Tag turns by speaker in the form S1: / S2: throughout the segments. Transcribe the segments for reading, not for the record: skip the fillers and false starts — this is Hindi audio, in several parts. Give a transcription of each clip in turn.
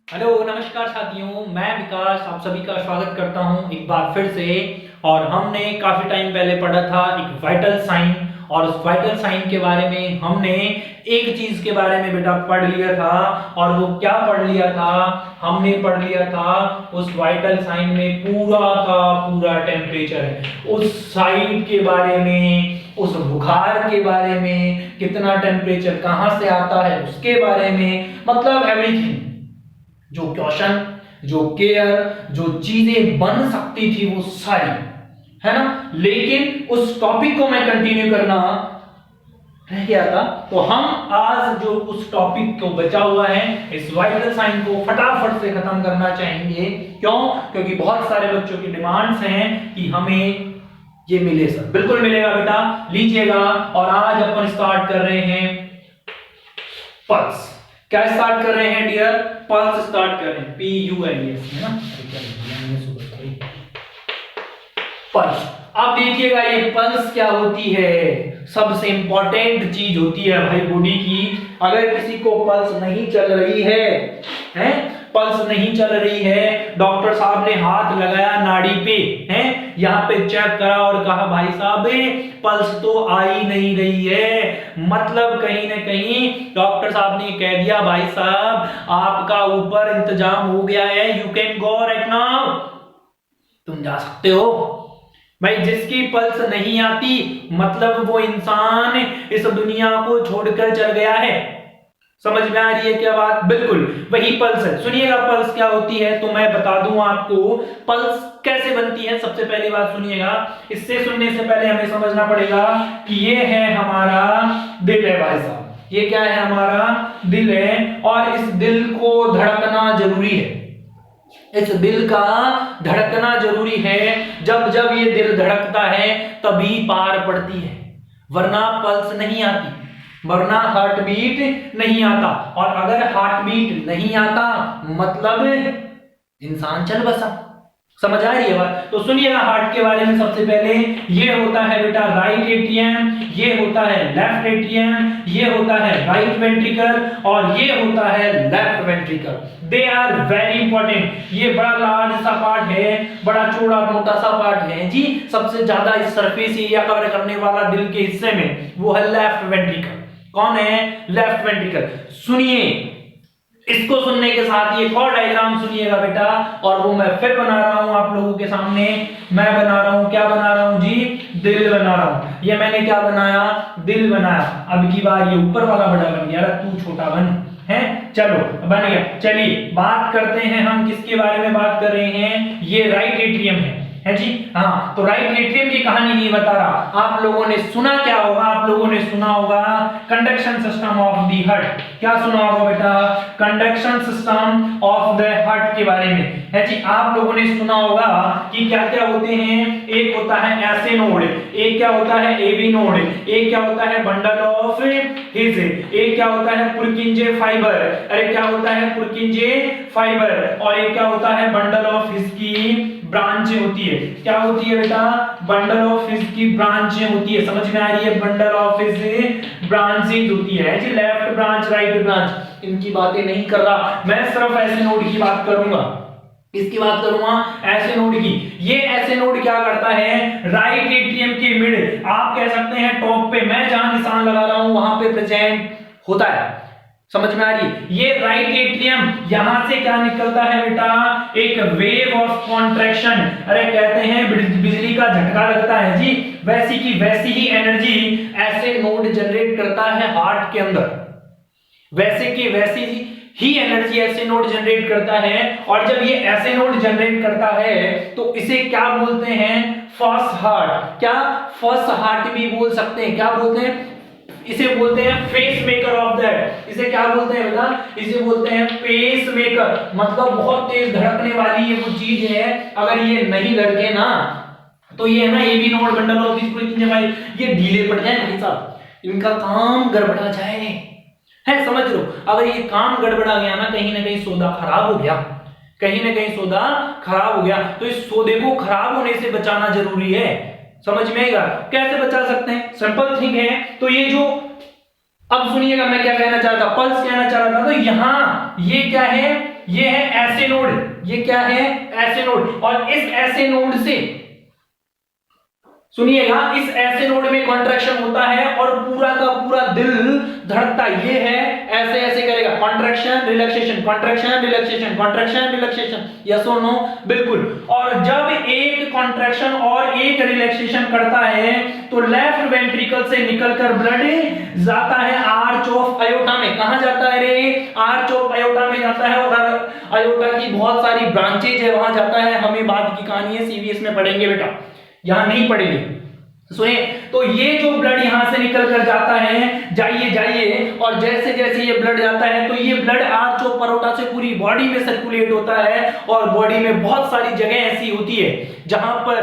S1: हेलो नमस्कार साथियों, मैं विकास आप सभी का स्वागत करता हूं एक बार फिर से। और हमने काफी टाइम पहले पढ़ा था एक वाइटल साइन, और उस वाइटल साइन के बारे में हमने एक चीज के बारे में बेटा पढ़ लिया था। और वो क्या पढ़ लिया था? हमने पढ़ लिया था उस वाइटल साइन में पूरा का पूरा टेम्परेचर है, उस साइड के बारे में, उस बुखार के बारे में, कितना टेम्परेचर कहां से आता है उसके बारे में, मतलब एवरीथिंग। जो क्वेश्चन, जो केयर, जो चीजें बन सकती थी वो सारी, है ना। लेकिन उस टॉपिक को मैं कंटिन्यू करना रह गया था, तो हम आज जो उस टॉपिक को बचा हुआ है, इस वाइटल साइन को फटाफट से खत्म करना चाहेंगे। क्यों? क्योंकि बहुत सारे बच्चों की डिमांड्स हैं कि हमें ये मिले। सर बिल्कुल मिलेगा बेटा, लीजिएगा। और आज अपन स्टार्ट कर रहे हैं पल्स। क्या स्टार्ट कर रहे हैं डियर? पल्स स्टार्ट कर रहे हैं, PULS, है ना। पल्स। अब देखिएगा ये पल्स क्या होती है। सबसे इंपॉर्टेंट चीज होती है भाई बॉडी की। अगर किसी को पल्स नहीं चल रही है, पल्स नहीं चल रही है, डॉक्टर साहब ने हाथ लगाया नाड़ी पे, है, यहाँ पे चेक करा और कहा भाई साहब पल्स तो आ ही नहीं रही है, मतलब कहीं ना कहीं डॉक्टर साहब ने कह दिया भाई साहब आपका ऊपर इंतजाम हो गया है, you can go right now, तुम जा सकते हो। भाई जिसकी पल्स नहीं आती मतलब वो इंसान इस दुनिया को छोड़कर चल गया है। समझ में आ रही है क्या बात? बिल्कुल वही पल्स है। सुनिएगा पल्स क्या होती है तो मैं बता दूं आपको पल्स कैसे बनती है। सबसे पहली बात सुनिएगा, इससे सुनने से पहले हमें समझना पड़ेगा कि ये है हमारा दिल है भाई साहब। ये क्या है? हमारा दिल है, और इस दिल को धड़कना जरूरी है। इस दिल का धड़कना जरूरी है। जब जब ये दिल धड़कता है तभी पार पड़ती है, वरना पल्स नहीं आती, वरना हार्ट बीट नहीं आता। और अगर हार्ट बीट नहीं आता मतलब इंसान चल बसा। समझ आ रही है बात? तो सुनिएगा हार्ट के बारे में। सबसे पहले ये होता है बेटा राइट एट्रियम, ये होता है लेफ्ट एट्रियम, ये होता है राइट वेंट्रिकल, और ये होता है left ventricle. They are very important. ये बड़ा लार्ज सा पार्ट है, बड़ा चौड़ा मोटा सा पार्ट है जी। सबसे ज्यादा इस सरफेस एरिया कवर करने वाला दिल के हिस्से में वो है लेफ्ट वेंट्रिकल। कौन है? Left ventricle. सुनिए, इसको सुनने के साथ ये एक और डायग्राम सुनिएगा बेटा, और वो मैं फिर बना रहा हूं आप लोगों के सामने। मैं बना रहा हूं, क्या बना रहा हूं जी? दिल बना रहा हूं। ये मैंने क्या बनाया? दिल बनाया। अब की बार ये ऊपर वाला बड़ा बन गया, तू छोटा बन है। चलो बन गया। चलिए बात करते हैं हम किसके बारे में बात कर रहे हैं। ये राइट एट्रियम है जी। हाँ, तो राइट एट्रियम की कहानी नहीं बता रहा। आप लोगों ने सुना क्या होगा? आप लोगों ने सुना होगा conduction system of the heart. क्या सुना होगा बेटा? Conduction system of the heart के बारे में है जी। आप लोगों ने सुना होगा कि क्या क्या होते हैं। एक होता है एसे नोड, एक क्या होता है एबी नोड, एक क्या होता है बंडल ऑफ हिज, एक क्या होता है पुरकिंजे फाइबर, अरे क्या होता है पुरकिंजे फाइबर, और एक क्या होता है बंडल ऑफ हिज की ब्रांच होती है। क्या होती है बेटा? बंडल ऑफ हिज की ब्रांचें होती है। समझ में आ रही है? बंडल ऑफ हिज ब्रांचेज होती है जी। लेफ्ट ब्रांच, राइट ब्रांच, इनकी बातें नहीं कर रहा मैं, सिर्फ ऐसे नोड की बात करूंगा। इसकी बात करूंगा ऐसे नोड की। ये ऐसे नोड क्या करता है? राइट एट्रियम के मिड, आप कह सकते हैं टॉप पे, मैं जहां निशान लगा रहा हूं वहां पे प्रेजेंट होता है। समझ में आ रही है? ये राइट एट्रियम, यहां से क्या निकलता है बेटा? एक वेव ऑफ कॉन्ट्रैक्शन, अरे कहते हैं बिजली का झटका लगता है जी, वैसी की वैसी ही एनर्जी ऐसे नोड जनरेट करता है हार्ट के अंदर। वैसे की वैसी ही एनर्जी ऐसे नोड जनरेट करता है। और जब ये ऐसे नोड जनरेट करता है तो इसे क्या बोलते हैं? First heart. क्या? फर्स्ट हार्ट भी बोल सकते हैं। क्या बोलते हैं? इसे बोलते हैं पेस मेकर ऑफ दैट। इसे क्या बोलते हैं बेटा? इसे बोलते हैं पेस मेकर। मतलब बहुत तेज धड़कने वाली ये वो चीज है, अगर ये नहीं धड़के ना तो ये है ना AV node, bundle of His, ये ढीले पड़ जाए भाई साहब, इनका काम गड़बड़ा जाए है। समझ लो, अगर ये काम गड़बड़ा गया ना कहीं सौदा खराब हो गया, कहीं ना कहीं सौदा खराब हो गया, तो इस सौदे को खराब होने से बचाना जरूरी है। समझ में आएगा? कैसे बचा सकते हैं? सिंपल थिंग है। तो ये जो, अब सुनिएगा मैं क्या कहना चाहता, पल्स कहना चाह रहा था। तो यहां ये क्या है? ये है ऐसे नोड, ये क्या है ऐसे नोड, और इस ऐसे नोड से सुनिएगा, इस ऐसे नोड में कॉन्ट्रैक्शन होता है और पूरा का पूरा दिल धड़कता ये है, ऐसे ऐसे करेगा, contraction relaxation, contraction relaxation, contraction relaxation, yes और नो, बिल्कुल। और जब एक कॉन्ट्रैक्शन और एक रिलैक्सेशन करता है तो लेफ्ट वेंट्रिकल से निकलकर ब्लड जाता है आर्च ऑफ अयोटा में। कहां जाता है रे? आर्च ऑफ अयोटा में जाता है, और अयोटा की बहुत सारी ब्रांचेज है, वहां जाता है। हमें बाद की कहानी है, सीवीएस में पढ़ेंगे बेटा, यहां नहीं पढ़ेंगे। सुने, तो ये जो ब्लड यहां से निकल कर जाता है, जाइए जाइए, और जैसे जैसे ये ब्लड जाता है तो ये ब्लड आर्च ऑफ अयोटा से पूरी बॉडी में सर्कुलेट होता है, और बॉडी में बहुत सारी जगह ऐसी होती है जहां पर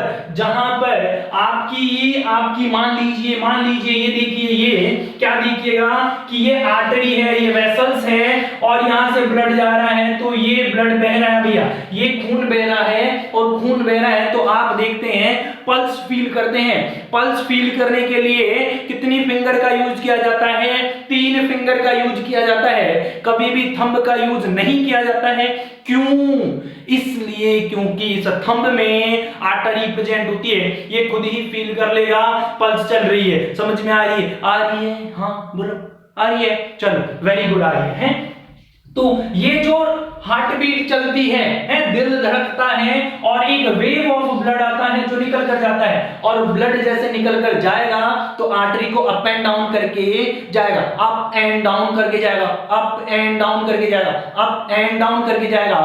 S1: आपकी मान लीजिए ये देखिए, ये क्या देखिएगा कि ये आर्टरी है, ये वेसल्स है, और यहां से ब्लड जा रहा है, तो ये ब्लड बह रहा है भैया, ये खून बह रहा है, और खून बह रहा है तो आप देखते हैं पल्स फील करते हैं। पल्स फील करने के लिए कितनी फिंगर का यूज किया जाता है? 3 फिंगर का यूज किया जाता है, कभी भी थंब का यूज नहीं किया जाता है। क्यों? इसलिए क्योंकि इस थंब में आर्टरी प्रेजेंट होती है, ये खुद ही फील कर लेगा पल्स चल रही है। समझ में आ रही है? आ रही है? हाँ बोलो, आ रही है, चलो वेरी गुड, आ रही है। तो ये जो हार्ट बीट चलती है, दिल धड़कता है, और एक वेव ऑफ ब्लड आता है जो निकल कर जाता है, और ब्लड जैसे निकल कर जाएगा तो आर्टरी को अप एंड डाउन करके जाएगा, अप एंड डाउन करके जाएगा, अप एंड डाउन करके जाएगा, अप एंड डाउन करके जाएगा।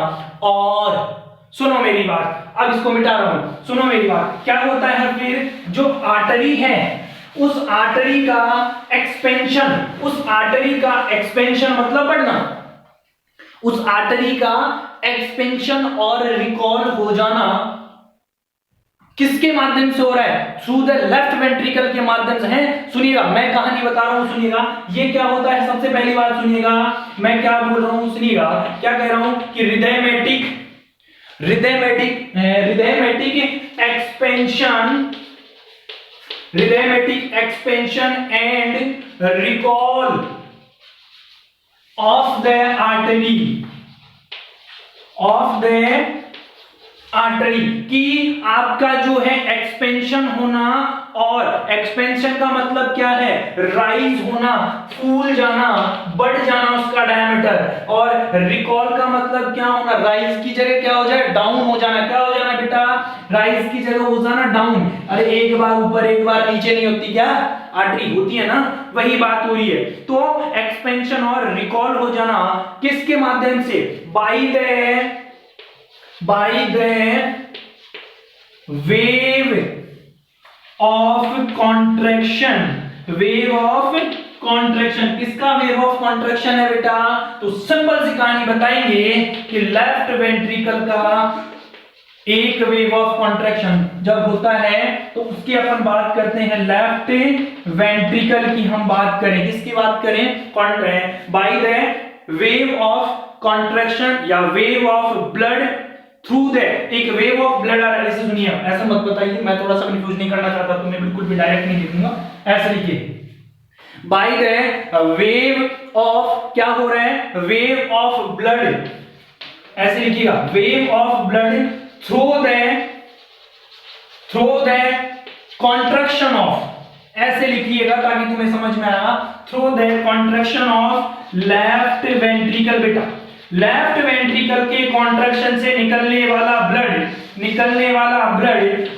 S1: और सुनो मेरी बात, अब इसको मिटा रहा हूं, सुनो मेरी बात, क्या होता है फिर? जो आर्टरी है उस आर्टरी का एक्सपेंशन मतलब बढ़ना, उस आर्टरी का एक्सपेंशन और रिकॉल हो जाना किसके माध्यम से हो रहा है? थ्रू द लेफ्ट वेंट्रिकल के माध्यम से है। सुनिएगा, मैं कहानी बता रहा हूं, सुनिएगा ये क्या होता है। सबसे पहली बात सुनिएगा, मैं क्या बोल रहा हूं, सुनिएगा क्या कह रहा हूं कि rhythmic expansion and recoil of the artery कि आपका जो है एक्सपेंशन होना, और एक्सपेंशन का मतलब क्या है? राइज होना, फूल जाना, बढ़ जाना उसका डायमीटर, और रिकॉल का मतलब क्या होना? राइज की जगह क्या हो जाए? डाउन हो जाना। क्या हो जाना बेटा? राइज की जगह हो जाना डाउन। अरे एक बार ऊपर एक बार नीचे नहीं होती क्या? आर्टरी होती है ना, वही बात हो रही है। तो एक्सपेंशन और रिकॉल हो जाना किसके माध्यम से? Bye the wave of contraction. किसका वेव ऑफ कॉन्ट्रैक्शन है बेटा? तो सिंपल सी कहानी बताएंगे कि लेफ्ट वेंट्रिकल का एक वेव ऑफ कॉन्ट्रैक्शन जब होता है तो उसकी अपन बात करते हैं लेफ्ट वेंट्रिकल की। हम बात करें किसकी बात करें? By the wave of contraction या wave of blood through the, एक वेव ऑफ ब्लड आ रहा है। ऐसे सुनिए, ऐसा मत बताइए, मैं थोड़ा सा कंफ्यूज नहीं करना चाहता, तो मैं बिल्कुल भी डायरेक्ट नहीं लिखूंगा, ऐसे लिखिए। बाय द वेव ऑफ, क्या हो रहा है? वेव ऑफ ब्लड, ऐसे लिखिएगा, wave of blood through the contraction of, ऐसे लिखिएगा ताकि तुम्हें समझ में आया। Through the contraction of left ventricle बेटा, लेफ्ट वेंट्रिकल के कॉन्ट्रैक्शन से निकलने वाला ब्लड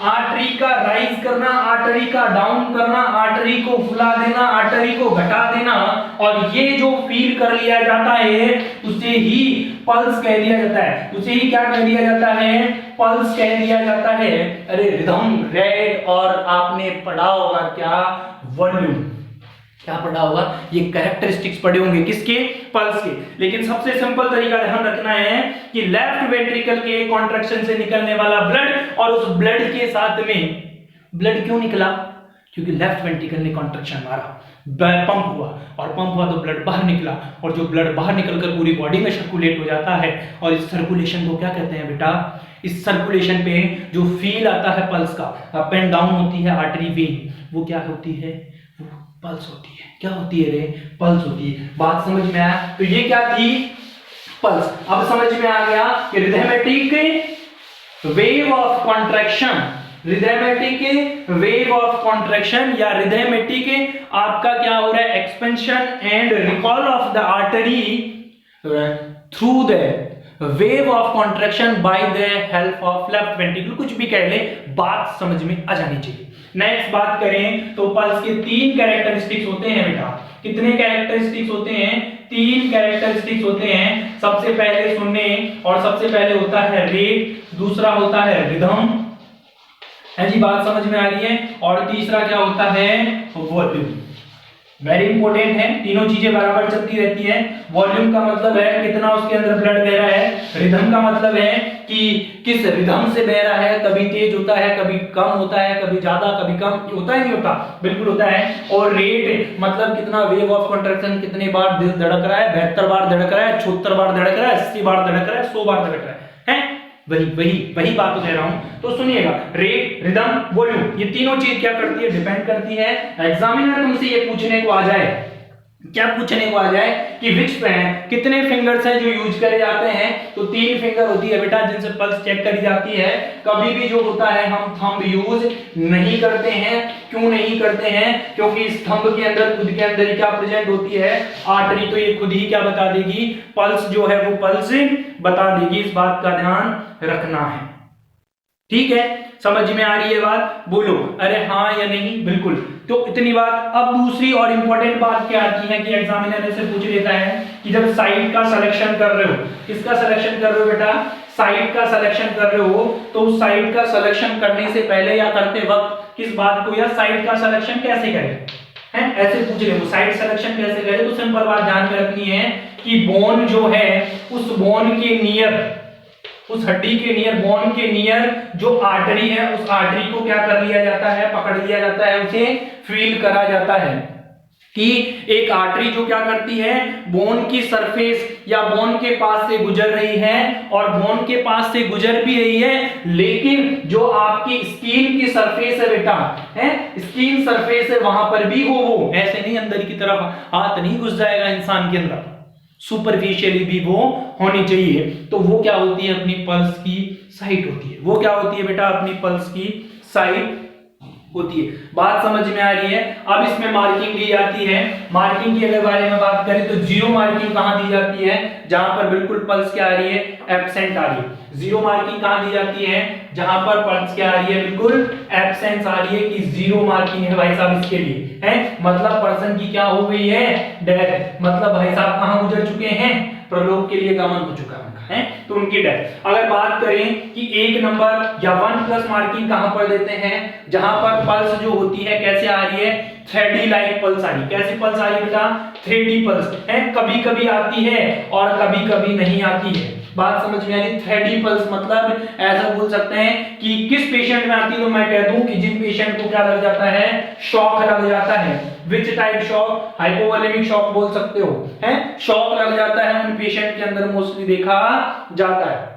S1: आर्टरी का राइज करना, आर्टरी का डाउन करना, आर्टरी को फुला देना, आर्टरी को घटा देना, और ये जो फील कर लिया जाता है उसे ही पल्स कह दिया जाता है। उसे ही क्या कह दिया जाता है? पल्स कह दिया जाता है। अरे रिदम, रेट, और आपने पढ़ा होगा क्या? वॉल्यूम। क्या पढ़ा होगा? ये कैरेक्टरिस्टिक्स पढ़े होंगे किसके? पल्स के। लेकिन सबसे सिंपल तरीका ध्यान रखना है कि लेफ्ट वेंट्रिकल के कॉन्ट्रैक्शन से निकलने वाला ब्लड, और उस ब्लड के साथ में ब्लड क्यों निकला? क्योंकि लेफ्ट वेंट्रिकल ने कॉन्ट्रैक्शन मारा, पंप हुआ, और पंप हुआ तो ब्लड बाहर निकला, और जो ब्लड बाहर निकलकर पूरी बॉडी में सर्कुलेट हो जाता है। और इस सर्कुलेशन को क्या कहते हैं बेटा? इस सर्कुलेशन पे जो फील आता है पल्स का, अप एंड डाउन होती है आर्टरी वेन, वो क्या होती है? वो पल्स होती है। क्या होती है रे? पल्स होती है। बात समझ में आया? तो ये क्या थी? पल्स। अब समझ में आ गया कि arithmetic wave of contraction, arithmetic wave of contraction या रिथमेटिक आपका क्या हो रहा है, expansion and recall of the artery through the wave of contraction by the help of left ventricle. कुछ भी कह ले, बात समझ में आ जानी चाहिए। नेक्स्ट बात करें तो पल्स के 3 कैरेक्टरिस्टिक्स होते हैं बेटा। कितने कैरेक्टरिस्टिक्स होते हैं? 3 कैरेक्टरिस्टिक्स होते हैं। सबसे पहले सुनने और सबसे पहले होता है रेट, दूसरा होता है रिदम, है जी, बात समझ में आ रही है, और तीसरा क्या होता है, वॉल्यूम। वेरी इंपॉर्टेंट है, तीनों चीजें बराबर चलती रहती है। वॉल्यूम का मतलब है कितना उसके अंदर ब्लड बह रहा है, रिदम का मतलब है कि किस रिदम से बह रहा है, कभी तेज होता है, कभी कम होता है, कभी ज्यादा, कभी कम होता है, नहीं होता, बिल्कुल होता है। और रेट मतलब कितना वेव ऑफ कंट्रैक्शन, कितने बार दिल धड़क रहा है, 72 बार धड़क रहा है, 76 बार धड़क रहा है, 80 बार धड़क रहा है, 100 बार धड़क रहा है? वही बात कह रहा हूं। तो सुनिएगा, रेट, रिदम, वॉल्यूम, ये तीनों चीज क्या करती है, डिपेंड करती है। एग्जामिनर तुमसे ये पूछने को आ जाए, क्या पूछने को आ जाए कि विच कितने फिंगर्स हैं जो यूज करे जाते हैं, तो 3 फिंगर होती है बेटा जिनसे पल्स चेक करी जाती है। कभी भी जो होता है हम थंब यूज नहीं करते हैं। क्यों नहीं करते हैं? क्योंकि इस थंब के अंदर, खुद के अंदर क्या प्रेजेंट होती है, आर्टरी, तो ये खुद ही क्या बता देगी, पल्स जो है वो पल्स बता देगी। इस बात का ध्यान रखना है, ठीक है? समझ में आ रही है बात? बोलो अरे हाँ या नहीं। बिल्कुल, तो इतनी बात। अब दूसरी और इंपॉर्टेंट बात क्या आती है कि एग्जामिनर ऐसे पूछ लेता है कि जब साइड का सिलेक्शन कर रहे हो, किसका सिलेक्शन कर रहे हो बेटा, साइड का सिलेक्शन कर रहे हो, तो उस साइड का सिलेक्शन करने से पहले या करते वक्त किस बात को, या साइड का सिलेक्शन कैसे करें, है ऐसे पूछ रहे हो। साइड सिलेक्शन कैसे करें, तो सिंपल बात ध्यान में रखनी है कि बोन जो है, उस बोन के नियर, उस हड्डी के नियर, बोन के नियर जो आर्टरी है, उस आर्टरी को क्या कर लिया जाता है, पकड़ लिया जाता है, उसे फील करा जाता है कि एक आर्टरी जो क्या करती है, बोन की सरफेस या बोन के पास से गुजर रही है, और बोन के पास से गुजर भी रही है, लेकिन जो आपकी स्किन की सरफेस है बेटा, है स्किन सरफेस है, वहां पर भी हो, वो ऐसे नहीं अंदर की तरफ हाथ नहीं घुस जाएगा इंसान के अंदर, सुपरफिशियली भी वो होनी चाहिए। तो वो क्या होती है, अपनी पल्स की साइट होती है। वो क्या होती है बेटा, अपनी पल्स की साइट होती है। बात समझ में आ रही है? अब इसमें मार्किंग दी जाती है। मार्किंग की अगर बारे में बात करें तो जीरो मार्किंग कहां दी जाती है, जहां पर बिल्कुल पल्स क्या आ रही है, एब्सेंट आ रही है। जीरो मार्किंग कहां दी जाती है, जहां पर पल्स क्या आ रही है, बिल्कुल एब्सेंस आ रही है, कि जीरो मार्किंग है भाई साहब इसके लिए, है मतलब पर्सन की क्या हो गई है, डेथ। मतलब भाई साहब कहां गुजर चुके हैं, प्रलोक के लिए गमन हो चुका है, तो उनकी डेथ। अगर बात करें कि 1 नंबर या 1+ मार्किंग कहां पर देते हैं, जहां पर पल्स जो होती है कैसे आ रही है, थ्रेडी लाइक पल्स आ रही है। कैसी पल्स आ रही है बेटा, थ्रेडी पल्स है, कभी कभी आती है और कभी कभी नहीं आती है। बात समझ में आ रही? थ्रेडी पल्स मतलब ऐसा बोल सकते हैं कि किस पेशेंट में आती है, तो मैं कह दूं कि जिन पेशेंट को क्या लग जाता है, शॉक लग जाता है। Which type shock, hypovolaemic shock बोल सकते हो, है शॉक लग जाता है, उन पेशेंट के अंदर मोस्टली देखा जाता है।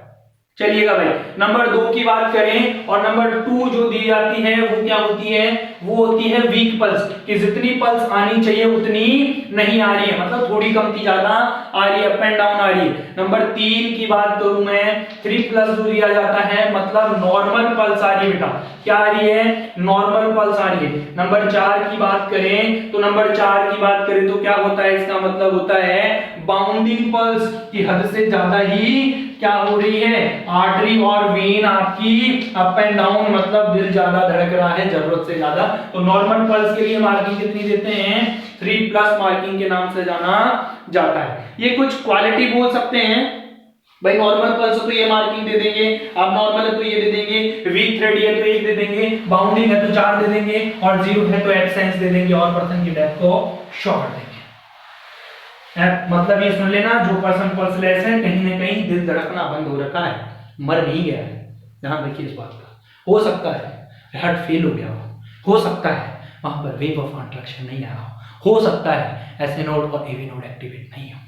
S1: चलिएगा भाई, नंबर 2 की बात करें, और नंबर 2 जो दी जाती है वो क्या होती है, वो होती है वीक पल्स, कि जितनी पल्स आनी चाहिए उतनी नहीं आ रही है, मतलब थोड़ी कम की ज्यादा आ रही है, अप एंड डाउन आ रही है। नंबर 3 की बात करूं मैं, 3+ जो दिया जाता है, मतलब नॉर्मल पल्स आ रही है बेटा, क्या आ रही है, नॉर्मल पल्स आ रही है। नंबर 4 की बात करें तो, नंबर 4 की बात करें तो क्या होता है, इसका मतलब होता है बाउंडिंग पल्स, की हद से ज्यादा ही क्या हो रही है, आर्टरी और वेन आपकी अप एंड डाउन, मतलब दिल ज्यादा धड़क रहा है जरूरत से ज्यादा। तो नॉर्मल पल्स के लिए मार्किंग कितनी देते हैं, 3+ मार्किंग के नाम से जाना जाता है। ये कुछ क्वालिटी बोल सकते हैं भाई, नॉर्मल पल्स तो ये मार्किंग दे देंगे, अब नॉर्मल है तो ये दे देंगे, वीक थ्रेडी है तो 1 दे देंगे, बाउंडिंग है तो 4 दे देंगे, और जीरो है तो एब्सेंस दे देंगे, और पर्सन की डेथ को शॉर्ट देंगे। मतलब ये सुन लेना, जो पर्सन पल्सलेस है, कहीं ना कहीं दिल धड़कना बंद हो रखा है, मर नहीं गया है। ध्यान रखिए इस बात का। हो सकता है हार्ट फेल हो गया हो सकता है वहां पर वेव ऑफ कॉन्ट्रैक्शन नहीं आया हो सकता है एसए नोड और एवी नोड एक्टिवेट नहीं हो।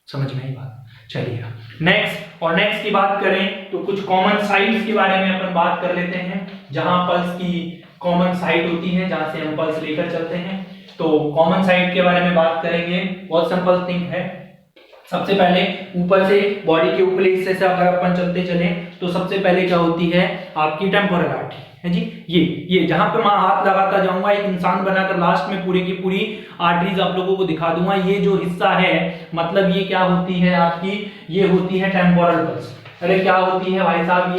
S1: समझ में आई बात? चलिए नेक्स्ट की बात करें तो कुछ कॉमन साइट्स के बारे में अपन बात कर लेते हैं, जहां पल्स की कॉमन साइट होती है, जहां से हम पल्स लेकर चलते हैं। तो कॉमन साइट के बारे में बात करेंगे, बहुत सिंपल थिंग है। सबसे पहले ऊपर से बॉडी के ऊपरी हिस्से से अगर अपन चलते चले तो सबसे पहले क्या होती है आपकी टेम्पोरल आर्टरी है जी। ये जहां पे मैं हाथ लगाता जाऊंगा एक इंसान बनाकर लास्ट में पूरी की पूरी आर्टरीज आप लोगों को दिखा दूंगा। ये जो हिस्सा है मतलब ये क्या होती है आपकी, ये होती है टेम्पोरल पल्स। अरे क्या होती है भाई साहब,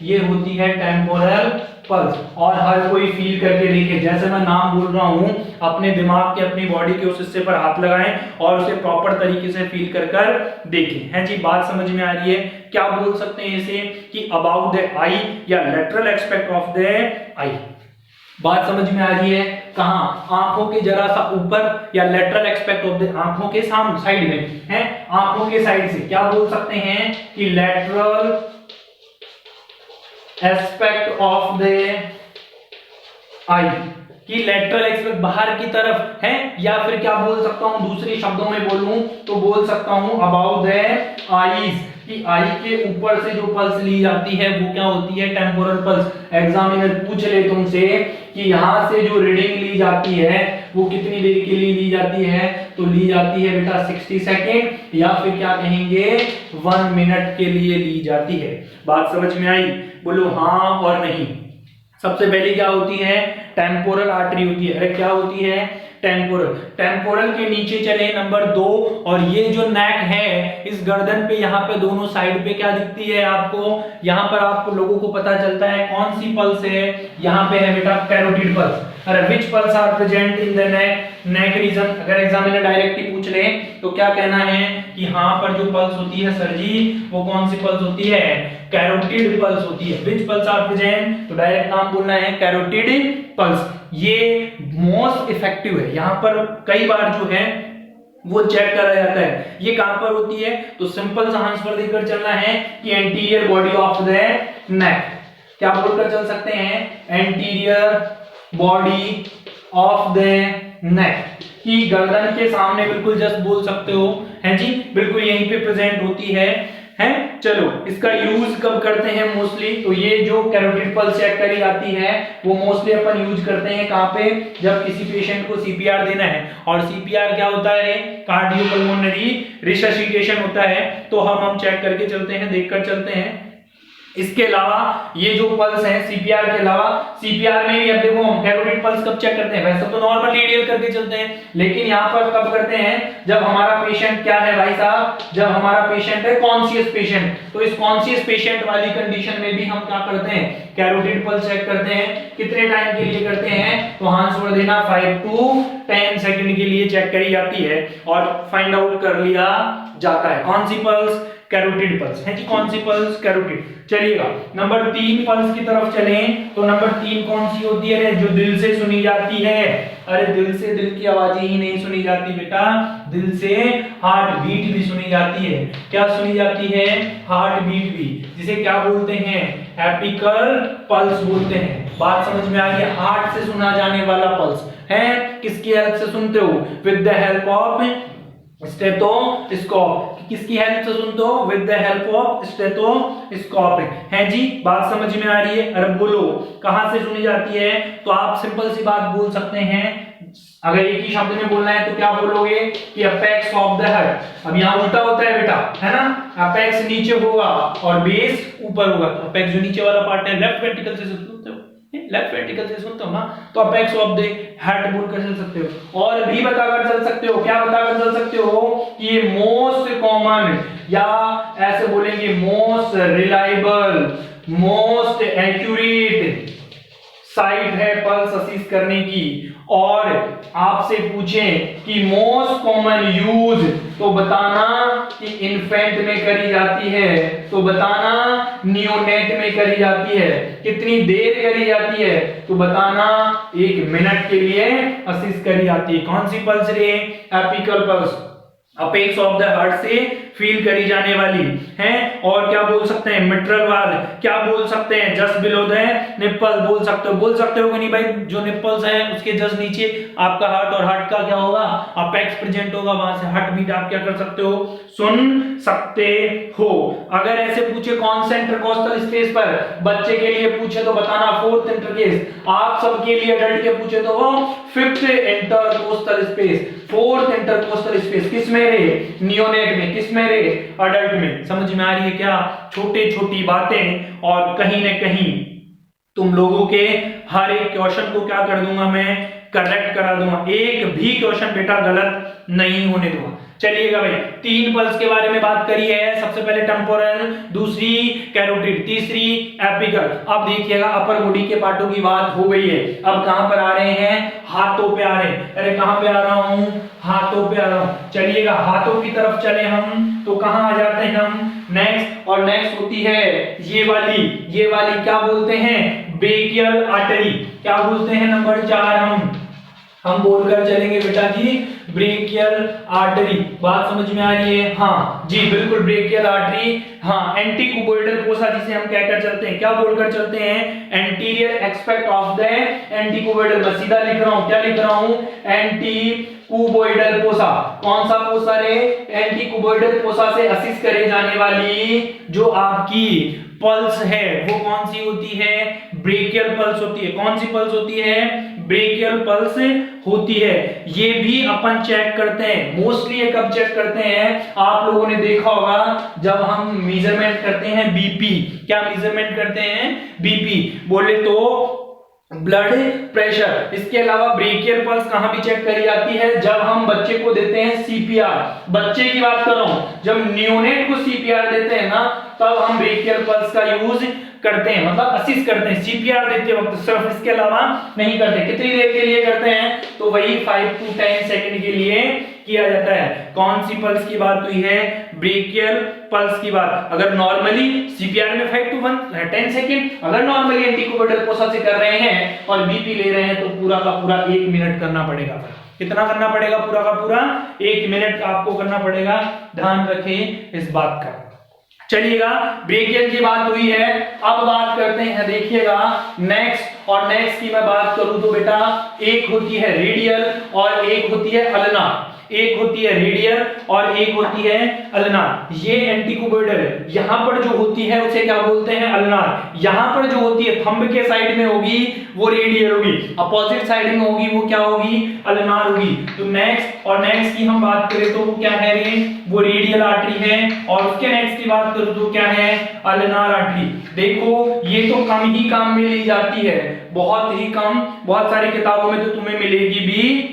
S1: ये होती है टेम्पोरल पल्स। और हर कोई फील करके देखे, जैसे मैं नाम बोल रहा हूं अपने दिमाग के अपनी बॉडी के उस हिस्से पर हाथ लगाएं और उसे प्रॉपर तरीके से फील कर देखें। है जी, बात समझ में आ रही है? क्या बोल सकते हैं इसे कि अबाउट द आई या लेटरल एस्पेक्ट ऑफ द आई। बात समझ में आ रही है? कहां? आंखों के जरा सा ऊपर या लेटरल एस्पेक्ट ऑफ द, आंखों के सामने साइड में है, आंखों के साइड से क्या बोल सकते हैं कि लेटरल एस्पेक्ट ऑफ द आई, कि लेटरल एस्पेक्ट बाहर की तरफ है। या फिर क्या बोल सकता हूं, दूसरे शब्दों में बोलूं तो बोल सकता हूं अबाउट द आईज, कि आई के ऊपर से जो पल्स ली जाती है वो क्या होती है, टेम्पोरल पल्स। एग्जामिनर पूछ ले तुमसे कि यहां से जो रीडिंग ली जाती है वो कितनी देर के लिए ली जाती है, तो ली जाती है बेटा 60 सेकेंड या फिर क्या कहेंगे 1 मिनट के लिए ली जाती है। बात समझ में आई? बोलो हाँ और नहीं। सबसे पहले क्या होती है, टेम्पोरल आर्टरी होती है। अरे क्या होती है, टेम्पोरल। टेम्पोरल के नीचे चले नंबर 2, और ये जो नेक है इस गर्दन पे यहाँ पे दोनों साइड पे क्या दिखती है आपको, यहाँ पर आप लोगों को पता चलता है कौन सी पल्स है, यहाँ पे है बेटा कैरोटिड पल्स। अरे which pulse are present in the neck region. अगर एग्जामिनर डायरेक्टली पूछ ले तो क्या कहना है कि हाँ पर जो पल्स होती है सर जी वो कौन सी पल्स होती है, कैरोटिड पल्स होती है। विच पल्स आर प्रेजेंट, तो डायरेक्ट नाम बोलना है कैरोटिड पल्स। ये मोस्ट इफेक्टिव है, यहाँ पर कई बार जो है वो चेक करा जाता है। ये कहां पर होती है, तो सिंपल सा आंसर देकर चलना है कि anterior body of the neck. क्या बोलकर चल सकते हैं, anterior body of the neck, कि गर्दन के सामने बिल्कुल जस्ट बोल सकते हो, है जी, बिल्कुल यहीं पे प्रेजेंट होती है। चलो इसका यूज कब करते हैं मोस्टली, तो ये जो कैरोटिड पल्स चेक करी जाती है वो मोस्टली अपन यूज करते हैं कहां पे, जब किसी पेशेंट को सीपीआर देना है। और सीपीआर क्या होता है, कार्डियोपल्मोनरी रिससिटेशन होता है। तो हम चेक करके चलते हैं, देखकर चलते हैं। इसके अलावा ये जो पल्स है सीपीआर के अलावा, सीपीआर में भी अब देखो हम कैरोटिड पल्स कब चेक करते हैं, वैसे तो नॉर्मल रेडियल करके चलते हैं, लेकिन यहाँ पर कब करते हैं, जब हमारा पेशेंट क्या है भाई साहब, जब हमारा पेशेंट है कॉन्शियस पेशेंट। तो इस कॉन्शियस पेशेंट वाली कंडीशन में भी हम क्या करते हैं, कैरोटिड पल्स चेक करते हैं। कितने टाइम के लिए करते हैं, तो आंसर देना 5 to 10 सेकंड के लिए चेक करी जाती है और फाइंड आउट कर लिया जाता है। कौन सी पल्स, कैरोटिड पल्स है जी, कौन सी पल्स, कैरोटिड। चलिएगा नंबर 3 पल्स की तरफ चलें, तो नंबर 3 कौन सी होती है, जो दिल से सुनी जाती है। अरे दिल से दिल की आवाजें ही नहीं सुनी जाती बेटा, दिल से हार्ट बीट भी सुनी जाती है। क्या सुनी जाती है, हार्ट बीट भी, जिसे क्या बोलते हैं, एपिकल पल्स बोलते हैं। बात समझ में आ गई, हार्ट से सुना जाने वाला पल्स है, किसकी हेल्प से सुनते हो, with the help of stethoscope. किसकी हेल्प से सुनते हो, with the help of stethoscope है जी। बात समझ में आ रही है। अरे बोलो कहां से सुनी जाती है, तो आप सिंपल सी बात बोल सकते हैं, अगर एक ही शब्द में बोलना है तो क्या बोलोगे कि अपेक्स ऑफ द हेड। अब यहाँ उल्टा होता है बेटा, है ना, अपेक्स नीचे होगा और बेस ऊपर होगा। तो अपेक्स जो नीचे वाला पार्ट है, लेफ्ट वेंट्रिकल से सुनते हो, लेफ्ट वेंट्रिकल से सुनते हो ना, तो अपेक्स ऑफ द हेड बोलकर चल सकते हो। और भी बताकर चल सकते हो, क्या बताकर चल सकते हो कि ये मोस्ट कॉमन, या ऐसे बोलेंगे most reliable, most accurate site है पल्स असिस्ट करने की। और आपसे पूछें कि मोस्ट कॉमन यूज, तो बताना कि इन्फेंट में करी जाती है, तो बताना नियोनेट में करी जाती है। कितनी देर करी जाती है, तो बताना 1 मिनट के लिए असिस्ट करी जाती है। कौन सी पल्स रे, apical pulse, apex of the heart से फील करी जाने वाली है। और क्या बोल सकते हैं, मिट्रल वाल्व, क्या बोल सकते हैं, जस्ट बिलो द निप्पल बोल सकते हो कि नहीं भाई, जो निप्पल्स है उसके जस्ट नीचे आपका हार्ट, और हार्ट का क्या होगा, अपेक्स प्रेजेंट होगा, वहां से हार्ट बीट आप क्या कर सकते हो, सुन सकते हो। अगर ऐसे पूछे कौन सा इंटरकोस्टल स्पेस पर, बच्चे के लिए पूछे तो बताना 4th इंटरकेस, आप सबके लिए अडल्ट के पूछे तो वो 5th intercostal space. Fourth intercostal space किस में रहे, नियोनेट में, किस में रहे, अडल्ट में। समझ में आ रही है क्या, छोटी छोटी बातें, और कहीं ना कहीं तुम लोगों के हर एक क्वेश्चन को क्या कर दूंगा मैं, करेक्ट करा दूंगा, एक भी क्वेश्चन बेटा गलत नहीं होने दूंगा। चलिएगा भाई, तीन पल्स के बारे में बात करी है, सबसे पहले टेम्पोरल, दूसरी कैरोटिड, तीसरी एपिकल। अब देखिएगा अपर बॉडी के पार्टों की बात हो गई है, अब कहां पर आ रहे हैं, हाथों पे आ रहे हैं। अरे कहां पे आ रहा हूं, हाथों पे आ रहा हूं। चलिएगा हाथों की तरफ चले हम तो कहां आ जाते हैं हम, नेक्स्ट, और नेक्स्ट होती है ये वाली क्या बोलते हैं, ब्रेकियल आर्टरी। क्या बोलते हैं, नंबर 4 हम बोलकर चलेंगे बेटा जी, ब्रेकियल आर्टरी। बात समझ में आ रही है, हाँ जी बिल्कुल, ब्रेकियल आर्टरी, हाँ एंटीक्यूबोइडल फोसा जिसे हम कहकर चलते हैं, क्या बोलकर चलते हैं, एंटीरियर एक्सपेक्ट ऑफ द एंटीक्यूबोइडल। मैं सीधा लिख रहा हूं, क्या लिख रहा हूं, एंटीक्यूबोइडल फोसा। कौन सा फोसा रे, एंटीक्यूबोइडल फोसा से असिस्ट करे जाने वाली जो आपकी पल्स है वो कौन सी होती है, ब्रेकियल पल्स होती है। कौन सी पल्स होती है, ब्रेकियल पल्स होती है। ये भी अपन चेक करते हैं, मोस्टली ये कब चेक करते हैं, आप लोगों ने देखा होगा जब हम मेजरमेंट करते हैं बीपी। क्या मेजरमेंट करते हैं, बीपी बोले तो ब्लड प्रेशर। इसके अलावा ब्रेकियल पल्स कहां भी चेक करी जाती है, जब हम बच्चे को देते हैं सीपीआर। बच्चे की बात कर रहा हूं, जब न्यूनेट को सीपीआर देते हैं ना, तब हम ब्रेकियल पल्स का यूज करते हैं, मतलब असिस्ट करते हैं सीपीआर देते वक्त, सिर्फ इसके अलावा नहीं करते। कितनी देर के लिए करते हैं, तो वही 5 to 10 सेकंड के लिए किया जाता है। कौन सी पल्स की बात हुई है, ब्रेकियल पल्स की बात। अगर नॉर्मली सीपीआर में 5 to 10 सेकंड, अगर नॉर्मली एंटीक्यूबोइडल फोसा से कर रहे हैं और बीपी ले रहे हैं तो पूरा का पूरा 1 मिनट करना पड़ेगा। कितना करना पड़ेगा, पूरा का पूरा 1 मिनट आपको करना पड़ेगा, ध्यान रखें इस बात का। चलिएगा, ब्रेकियल की बात हुई है, अब बात करते हैं देखिएगा नेक्स्ट। और नेक्स्ट की मैं बात करूं तो बेटा एक होती है रेडियल और एक होती है अल्नार। एक होती है रेडियल और एक होती है अल्नार। ये एंटीक्यूबोइडल है, यहां पर जो होती है उसे क्या बोलते हैं, अल्नार। यहां पर जो होती है थंब के साइड में होगी वो रेडियल होगी, अपोजिट साइड में होगी वो क्या होगी, अल्नार होगी। तो नेक्स्ट, और नेक्स्ट की हम बात करें तो वो क्या है रे, वो रेडियल आर्टरी है। और उसके नेक्स्ट की बात करूं तो क्या है, अल्नार आर्टरी। देखो ये तो कम ही काम में ली जाती है, बहुत ही कम, बहुत सारी किताबों में तो तुम्हें मिलेगी भी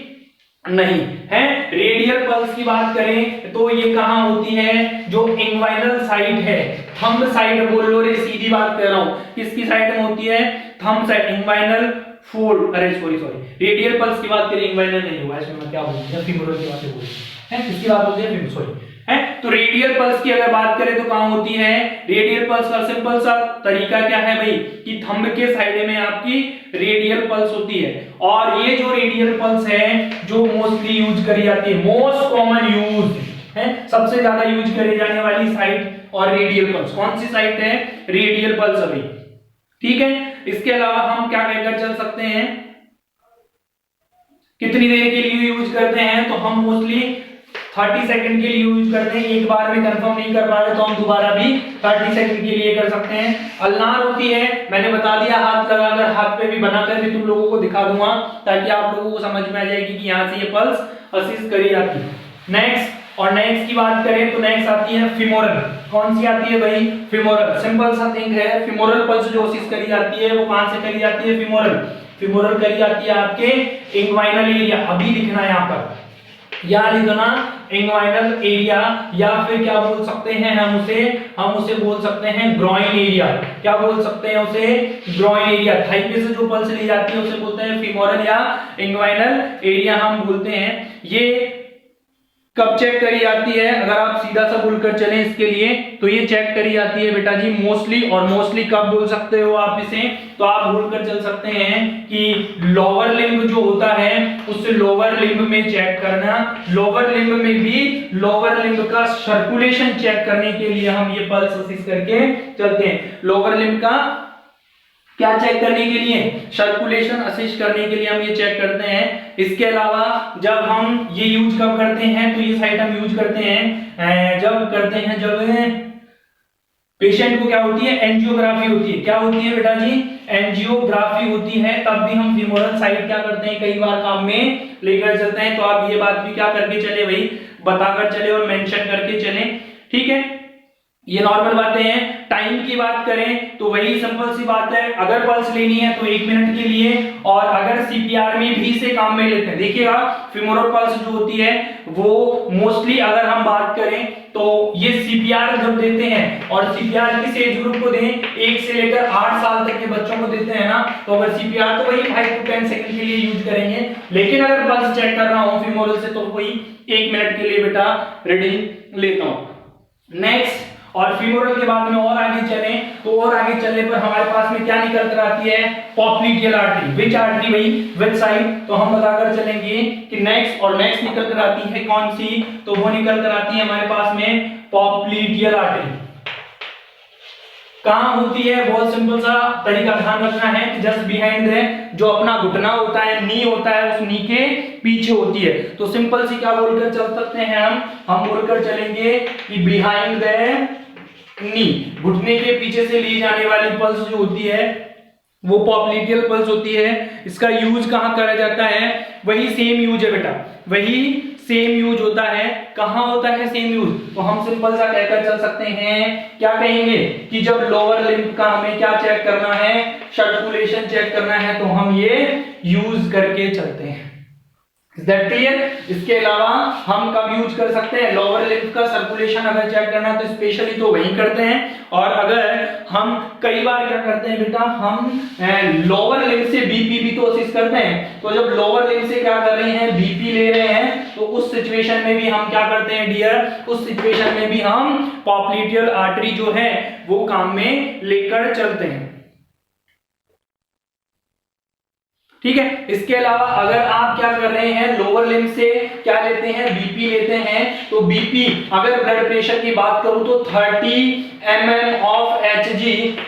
S1: नहीं है। रेडियल पल्स की बात करें तो ये कहां होती है, जो इंग्वाइनल साइड है, थंब साइड बोल लो रे, सीधी बात कर रहा हूं, किसकी साइड में होती है, थंब साइड, इंग्वाइनल फोल्ड। अरे सॉरी रेडियल पल्स की बात करें, इंग्वाइनल नहीं हुआ, इसमें मैं क्या बोलूं, फीमोरल की बात बोल है, किसकी बात होती है, सॉरी है। तो रेडियल पल्स की अगर बात करें तो कहां होती है, रेडियल पल्स का सिंपल सा तरीका क्या है भाई, कि थंब के साइड में आपकी रेडियल पल्स होती है। और ये जो रेडियल पल्स है जो मोस्टली यूज करी जाती है, मोस्ट कॉमन यूज है, सबसे ज्यादा यूज करी जाने वाली साइट और रेडियल पल्स, कौन सी साइट है, रेडियल पल्स अभी, ठीक है। इसके अलावा हम क्या कहकर चल सकते हैं, कितनी देर के लिए यूज करते हैं, तो हम मोस्टली 30 सेकंड के लिए यूज करते हैं। एक बार में कंफर्म नहीं कर पा रहे तो हम दोबारा भी 30 सेकंड के लिए कर सकते हैं। अल्नार होती है, मैंने बता दिया, हाथ लगाकर, हाथ पे भी बनाकर भी तुम लोगों को दिखा दूंगा ताकि आप लोगों को समझ में आ जाएगी कि यहाँ से ये पल्स असिस्ट करी जाती है। नेक्स्ट, और नेक्स्ट की बात करें तो नेक्स्ट आती है फीमोरल। कौन सी आती है भाई, फीमोरल। सिंपल सा थिंग है, फीमोरल पल्स जो असिस्ट करी जाती है वो कहां से करी जाती है, फीमोरल। फीमोरल करी जाती है आपके इंग्वाइनल एरिया, अभी लिखना यहाँ पर, या लिखना इंग्वाइनल एरिया, या फिर क्या बोल सकते हैं हम उसे बोल सकते हैं ग्रॉइन एरिया। क्या बोल सकते हैं उसे, ग्रॉइन एरिया। थाई पे से जो पल्स ली जाती है उसे बोलते हैं फीमोरल या इंग्वाइनल एरिया हम बोलते हैं। ये कब चेक करी जाती है, अगर आप सीधा सा बोलकर चलें इसके लिए तो ये चेक करी जाती है बेटा जी मोस्टली, और मोस्टली कब बोल सकते हो आप इसे, तो आप बोलकर चल सकते हैं कि लोअर लिम्ब जो होता है उससे लोअर लिम्ब में चेक करना। लोअर लिम्ब में भी लोअर लिम्ब का सर्कुलेशन चेक करने के लिए हम ये पल्स असिस्ट करके चलते हैं। लोअर लिम्ब का क्या चेक करने के लिए, सर्कुलेशन असिस्ट करने के लिए हम ये चेक करते हैं। इसके अलावा जब हम ये यूज कब करते हैं, तो ये साइट हम यूज करते हैं जब पेशेंट को क्या होती है, एंजियोग्राफी होती है। क्या होती है बेटा जी, एंजियोग्राफी होती है तब भी हम फीमोरल साइड क्या करते हैं, कई बार काम में लेकर चलते हैं। तो आप ये बात भी क्या करके चले भाई, बताकर चले और मेंशन करके चले, ठीक है। ये नॉर्मल बातें हैं। टाइम की बात करें तो वही सिंपल सी बात है, अगर पल्स लेनी है तो 1 मिनट के लिए, और अगर सीपीआर में भी से काम में लेते हैं, देखिएगा फीमोरल पल्स जो होती है वो मोस्टली अगर हम बात करें तो ये सीपीआर जब देते हैं, और सीपीआर किस एज ग्रुप को दें, 1 से लेकर 8 साल तक के बच्चों को देते हैं ना, तो अगर सीपीआर तो वही 5 to 10 सेकंड के लिए यूज करेंगे, लेकिन अगर पल्स चेक कर रहा हूं फीमोरल से तो वही 1 मिनट के लिए बेटा रीडिंग लेता हूं। नेक्स्ट, और फीमोरल के बाद में और आगे चले तो और आगे चलने पर हमारे पास में क्या निकल कर आती है, पॉप्लिटियल आर्टरी। विच आर्टरी भाई, विच साइड, तो हम बताकर चलेंगे कि नेक्स्ट, और नेक्स्ट निकल कर आती है कौन सी, तो वो निकल कर आती है हमारे पास में पॉप्लिटियल आर्टरी। कहां होती है, बहुत सिंपल सा तरीका ध्यान रखना है कि जस्ट बिहाइंड द, जो अपना घुटना होता है, नी होता है, उस नी के पीछे होती है। तो सिंपल सी क्या बोलकर चल सकते हैं हम बोलकर चलेंगे कि बिहाइंड द नी, घुटने के पीछे से ली जाने वाली पल्स जो होती है वो पॉप्लिटियल पल्स होती है। इसका यूज कहां करा जाता है, वही सेम यूज है बेटा, वही सेम यूज होता है। कहां होता है सेम यूज, तो हम सिंपल सा कहकर चल सकते हैं, क्या कहेंगे कि जब लोअर लिम्ब का हमें क्या चेक करना है, सर्कुलेशन चेक करना है, तो हम ये यूज करके चलते हैं। Is that clear? इसके अलावा हम कब यूज कर सकते हैं, लोअर लिम्ब का सर्कुलेशन अगर चेक करना है तो स्पेशली तो वही करते हैं, और अगर हम कई बार क्या करते हैं बेटा, हम लोअर लिम्ब से बीपी भी तो असिस्ट करते हैं। तो जब लोअर लिम्ब से क्या कर रहे हैं, बीपी ले रहे हैं, तो उस सिचुएशन में भी हम क्या करते हैं डियर, उस सिचुएशन में भी हम पॉप्लिटियल आर्टरी जो है वो काम में लेकर चलते हैं, ठीक है। इसके अलावा अगर आप क्या कर रहे हैं, लोअर लिम्ब से क्या लेते हैं, बीपी लेते हैं, तो बीपी अगर ब्लड प्रेशर की बात करूं तो 30 mm ऑफ Hg,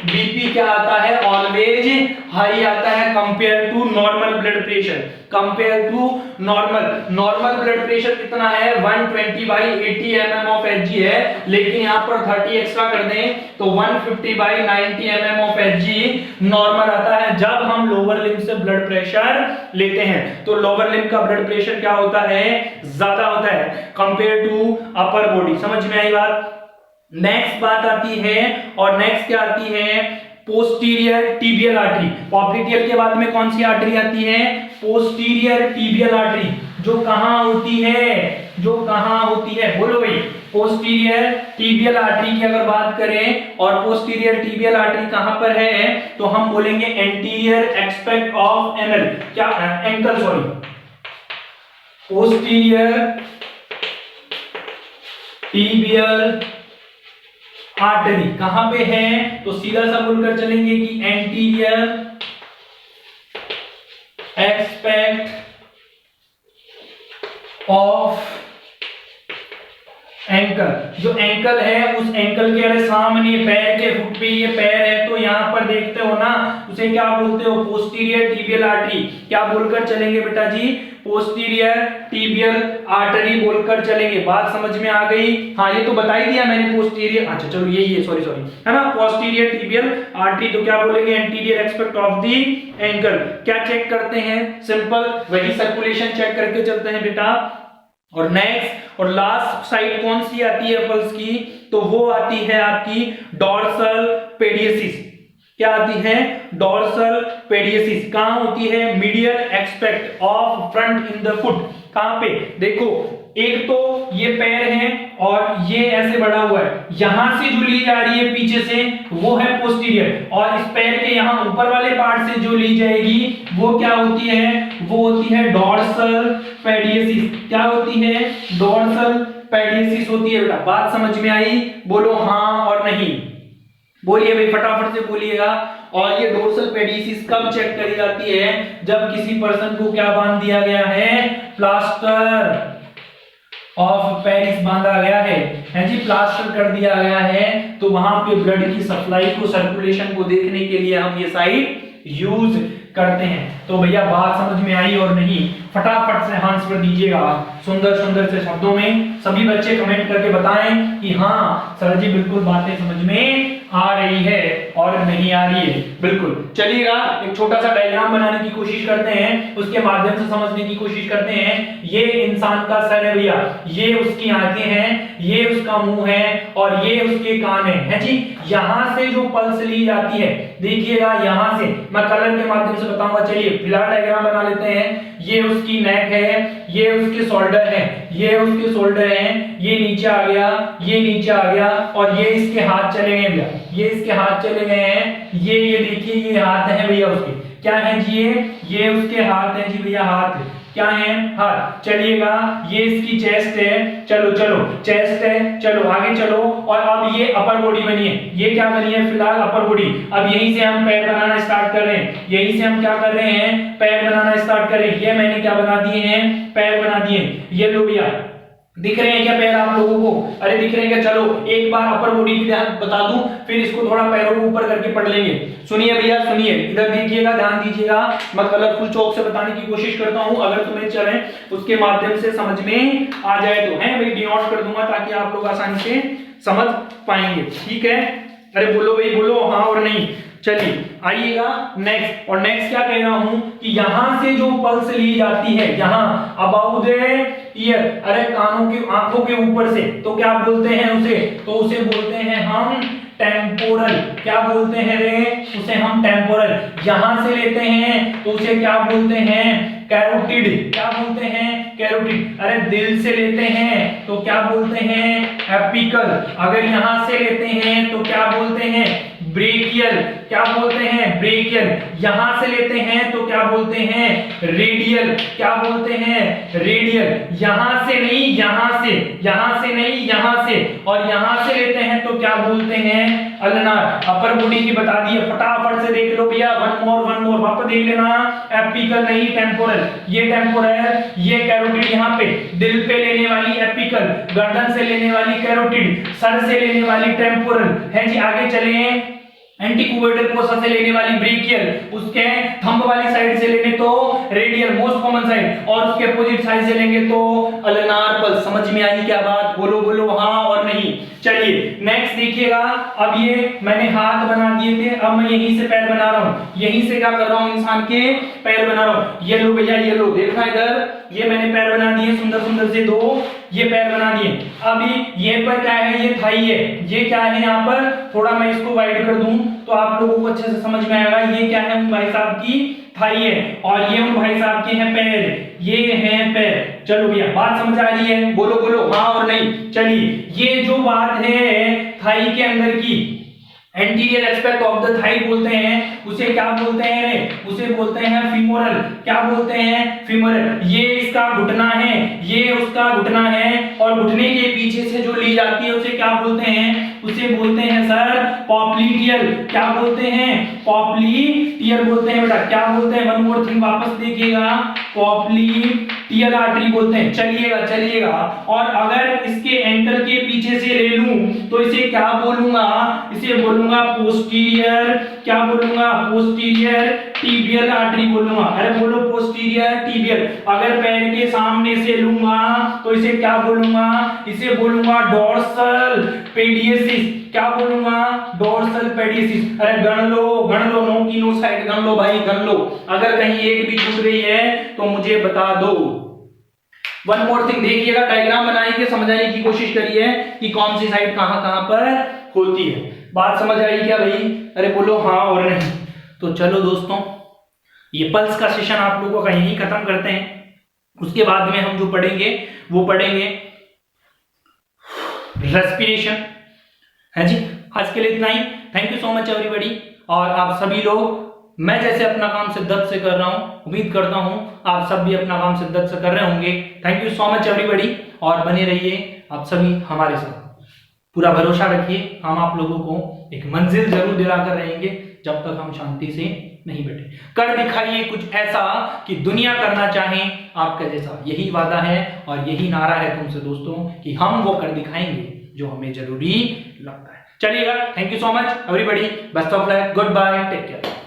S1: बीपी क्या आता है, ऑलवेज हाई आता है compare to normal blood pressure, compare to normal blood pressure कितना है, 120/80 mm ऑफ Hg है, लेकिन यहां पर 30 एक्स्ट्रा कर दें तो 150/90 mm ऑफ Hg नॉर्मल आता है जब हम लोअर लिम्ब से ब्लड प्रेशर लेते हैं। तो लोअर लिम्ब का ब्लड प्रेशर क्या होता है, ज्यादा होता है कंपेयर टू अपर बॉडी। समझ में आई बात। नेक्स्ट बात आती है, और नेक्स्ट क्या आती है, पोस्टीरियर टिबियल आर्टरी। पॉप्लिटियल के बाद में कौन सी आर्टरी आती है, पोस्टीरियर टिबियल आर्टरी, जो कहां होती है, बोलो भाई। पोस्टीरियर टिबियल आर्टरी की अगर बात करें, और पोस्टीरियर टिबियल आर्टरी कहां पर है, तो हम बोलेंगे एंटीरियर एक्सपेक्ट ऑफ एनल, क्या ankle, sorry, posterior tibial artery कहां पे है, तो सीधा सा बोलकर चलेंगे कि एंटीरियर एक्सपेक्ट ऑफ एंकल। जो एंकल है उस एंकल के अरे सामने पैर के फुट पे ये पैर है, तो यहां पर देखते हो ना, उसे क्या बोलते हो, पोस्टीरियर टिबियल आर्टरी। क्या बोलकर चलेंगे बेटा जी, पोस्टीरियर टिबियल आर्टरी बोलकर चलेंगे। बात समझ में आ गई, हाँ ये तो बता ही दिया मैंने, पोस्टीरियर, अच्छा चलो यही है, सॉरी है ना, पोस्टीरियर टिबियल आर्टरी, तो क्या बोलेंगे, anterior expect of the ankle. क्या चेक करते हैं, सिंपल वही सर्कुलेशन चेक करके चलते हैं बेटा। और नेक्स्ट और लास्ट साइड कौन सी आती है पल्स की, तो वो आती है आपकी डॉर्सल पेडियसिस। क्या आती है, डॉर्सल पेडियसिस। कहां होती है, medial expect of front in the foot. कहां पे, देखो एक तो ये पैर है और ये ऐसे बढ़ा हुआ है, यहां से जो ली जा रही है पीछे से वो है पोस्टीरियर, और इस पैर के यहां ऊपर वाले पार्ट से जो ली जाएगी वो क्या होती है, वो होती है डॉर्सल पेडियसिस। क्या होती है, डॉर्सल पेडियसिस होती है बेटा। बात समझ में आई, बोलो हाँ और नहीं, बोलिए भाई फटाफट से बोलिएगा। और ये डोर्सल पेडियसिस कब चेक करी जाती है, जब किसी पर्सन को क्या बांध दिया गया है, प्लास्टर ऑफ पेरिस बांधा गया है जी, प्लास्टर कर दिया गया है, तो वहां पे ब्लड की सप्लाई को, सर्कुलेशन को देखने के लिए हम ये साइट यूज करते हैं। तो भैया बात समझ में आई और नहीं, फटाफट से आंसर दीजिएगा सुंदर सुंदर से शब्दों में। सभी बच्चे कमेंट करके बताएं कि हाँ सर जी बिल्कुल बातें समझ में आ रही है और नहीं आ रही है। बिल्कुल, चलिएगा एक छोटा सा डायग्राम बनाने की कोशिश करते हैं, उसके माध्यम से समझने की कोशिश करते हैं। ये इंसान का सर है भैया, ये उसकी आंखें हैं, ये उसका मुंह है और ये उसके कान है जी। यहां से जो पल्स ली जाती है, देखिएगा यहां से मैं कलर के माध्यम से बताऊंगा। चलिए फिलहाल डायग्राम बना लेते हैं। ये उसकी नेक है, ये उसके शोल्डर है, ये उसके शोल्डर है, ये नीचे आ गया, ये नीचे आ गया और ये इसके हाथ चले गए भैया, ये इसके हाथ चले गए हैं। ये देखिए ये हाथ है भैया उसके, क्या है जी ये उसके हाथ है जी भैया, हाथ क्या है, हाथ। चलिएगा ये इसकी चेस्ट है, चलो चलो चेस्ट है, चलो आगे चलो। और अब ये अपर बॉडी बनी है, ये क्या बनी है फिलहाल अपर बॉडी। अब यहीं से हम पैर बनाना स्टार्ट कर रहे हैं, यहीं से हम क्या कर रहे हैं, पैर बनाना स्टार्ट कर रहे हैं। ये मैंने क्या बना दिए हैं, पैर बना दिए। ये लो भैया, दिख रहे हैं क्या पैर आप लोगों को? अरे दिख रहे हैं क्या? चलो एक बार अपर बॉडी की बता दूं, फिर इसको थोड़ा पैरों को ऊपर करके पढ़ लेंगे। सुनिए भैया सुनिए, इधर देखिएगा, ध्यान दीजिएगा। मैं कलरफुल चौक से बताने की कोशिश करता हूं, अगर तुम्हें चले उसके माध्यम से समझ में आ जाए तो है भाई, डिनोट कर दूंगा ताकि आप लोग आसानी से समझ पाएंगे। ठीक है, अरे बोलो भाई बोलो, हाँ और नहीं। चलिए आइएगा नेक्स्ट। और नेक्स्ट क्या कह रहा हूं कि यहां से जो पल्स ली जाती है, यहां अबाउट द ईयर, अरे कानों की आंखों के ऊपर से, तो क्या बोलते हैं उसे? तो उसे बोलते हैं हम टेम्पोरल। क्या बोलते हैं रे? उसे हम टेम्पोरल। यहां से लेते हैं तो उसे क्या बोलते हैं? कैरोटिड। क्या बोलते हैं? कैरोटिड। अरे दिल से लेते हैं तो क्या बोलते हैं? एपिकल। अगर यहां से लेते हैं तो क्या बोलते हैं? ब्रेकियल। क्या बोलते हैं? ब्रेकियल। यहां से लेते हैं तो क्या बोलते हैं? रेडियल। क्या बोलते हैं? रेडियल। यहां से नहीं, यहां से, यहां से नहीं, यहां से, और यहां से लेते हैं तो क्या बोलते हैं? अल्नार। अपर बॉडी की बता दी है, फटाफट से देख लो भैया। वन मोर वापस देख लेना। एपिकल नहीं टेम्पोरल, ये टेम्पोरल, ये कैरोटिड। यहाँ पे दिल पे लेने वाली एपिकल, गर्दन से लेने वाली कैरोटिड, सर से लेने वाली टेम्पोरल है जी। आगे चलें, एंटीक्यूबेटल कोसा से लेने वाली ब्रेकियल, उसके थंब वाली साइड से लेने तो रेडियल मोस्ट कॉमन साइड, और उसके अपोजिट साइड से लेंगे तो अल्नार पल्स। समझ में आई क्या बात? बोलो बोलो हाँ और नहीं। चलिए नेक्स्ट देखिएगा। अब ये मैंने हाथ बना दिए थे, अब मैं यहीं से पैर बना रहा हूं, यहीं से क्या कर रहा हूं, इंसान के पैर बना रहा हूं। ये लो भैया, ये लो, देखना इधर, ये मैंने पैर बना दिए सुंदर सुंदर से, दो ये पैर बना दिए। अभी ये पर क्या है, ये थाई है, ये क्या है यहाँ पर, थोड़ा मैं इसको वाइड कर दूं तो आप लोगों को अच्छे से समझ में आएगा। ये क्या है, उन भाई साहब की थाई है, और ये उन भाई साहब के हैं पैर, ये हैं पैर। चलो भैया बात समझ आ रही है? बोलो बोलो हाँ और नहीं। चलिए ये जो बात है थाई के अंदर की, anterior aspect of the thigh बोलते हैं, उसे क्या बोलते हैं? उसे बोलते हैं फीमोरल। क्या बोलते हैं? फीमोरल। ये इसका घुटना है, ये उसका घुटना है, और घुटने के पीछे से जो ली जाती है उसे क्या बोलते हैं? उसे बोलते हैं सर पॉप्लीटियल। क्या बोलते हैं? पॉप्लीटियल बोलते हैं बेटा। क्या बोलते हैं? वन मोर थिंग वापस देखिएगा, पॉप्लीटियल आर्टरी बोलते हैं। चलिएगा चलिएगा। और अगर इसके एंकल के पीछे से ले लूं तो इसे क्या बोलूंगा? इसे बोलूंगा पोस्टीरियर। क्या बोलूंगा? पोस्टीरियर टीबियल आर्टरी बोलूंगा। अरे बोलो पोस्टीरियर टीबियल। अगर पैर के सामने से लूंगा तो इसे क्या बोलूंगा? इसे बोलूंगा डोर्सल पेडियसिस। क्या बोलूंगा? डोर्सल पेडियसिस। अरे गण लो, नो की नो साइड गण लो भाई, गण लो। अगर कहीं एक भी छूट गई है तो मुझे बता दो। वन मोर थिंग देखिएगा, डायग्राम बनाएंगे, समझाने की कोशिश करिए कि कौन सी साइड कहां कहां पर होती है। बात समझ आई क्या भाई? अरे बोलो हाँ और नहीं। तो चलो दोस्तों, ये पल्स का सेशन आप लोगों का यहीं खत्म करते हैं। उसके बाद में हम जो पढ़ेंगे वो पढ़ेंगे रेस्पिरेशन, है जी। आज के लिए इतना ही। Thank you so much everybody. और आप सभी लोग, मैं जैसे अपना काम शिद्दत से कर रहा हूं, उम्मीद करता हूं आप सब भी अपना काम शिद्दत से कर रहे होंगे। Thank you so much everybody, और बने रहिए आप सभी हमारे साथ। पूरा भरोसा रखिए, हम आप लोगों को एक मंजिल जरूर दिलाकर रहेंगे जब तक हम शांति से नहीं बैठे। कर दिखाइए कुछ ऐसा कि दुनिया करना चाहे आपका जैसा, यही वादा है और यही नारा है तुमसे दोस्तों कि हम वो कर दिखाएंगे जो हमें जरूरी लगता है। चलिएगा, thank you so much everybody, best of luck, goodbye, take care.